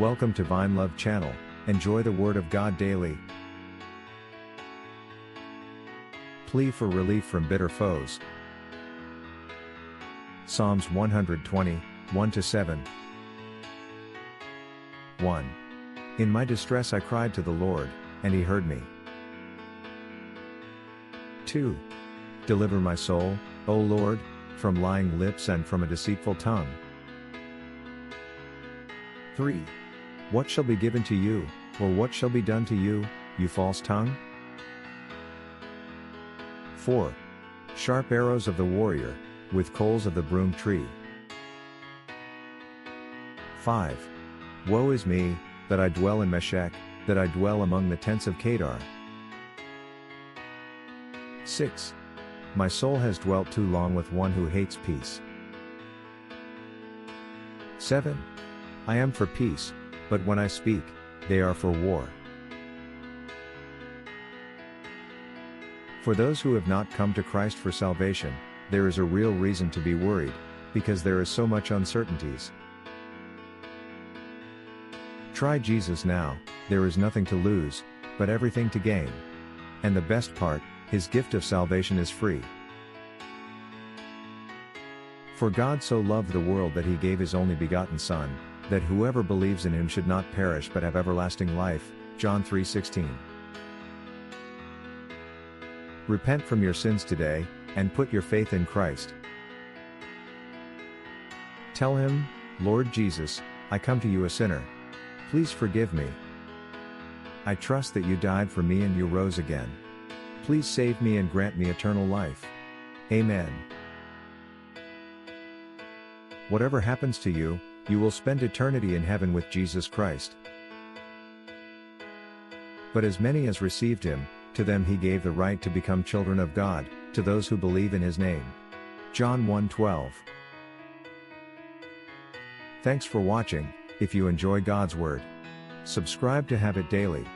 Welcome to Vine Love channel. Enjoy the Word of God daily. Plea for relief from bitter foes. Psalms 120, 1-7. 1. In my distress I cried to the Lord, and he heard me. 2. Deliver my soul, O Lord, from lying lips and from a deceitful tongue. 3. What shall be given to you, or what shall be done to you, you false tongue? 4. Sharp arrows of the warrior, with coals of the broom tree. 5. Woe is me, that I dwell in Meshech, that I dwell among the tents of Kedar. 6. My soul has dwelt too long with one who hates peace. 7. I am for peace, but when I speak, they are for war. For those who have not come to Christ for salvation, there is a real reason to be worried, because there is so much uncertainties. Try Jesus now, there is nothing to lose, but everything to gain. And the best part, his gift of salvation is free. For God so loved the world that he gave his only begotten Son, that whoever believes in him should not perish but have everlasting life. John 3:16. Repent from your sins today, and put your faith in Christ. Tell him, Lord Jesus, I come to you a sinner. Please forgive me. I trust that you died for me and you rose again. Please save me and grant me eternal life. Amen. Whatever happens to you, you will spend eternity in heaven with Jesus Christ. But as many as received him, to them he gave the right to become children of God, to those who believe in his name. John 1:12. Thanks for watching. If you enjoy God's Word, subscribe to have it daily.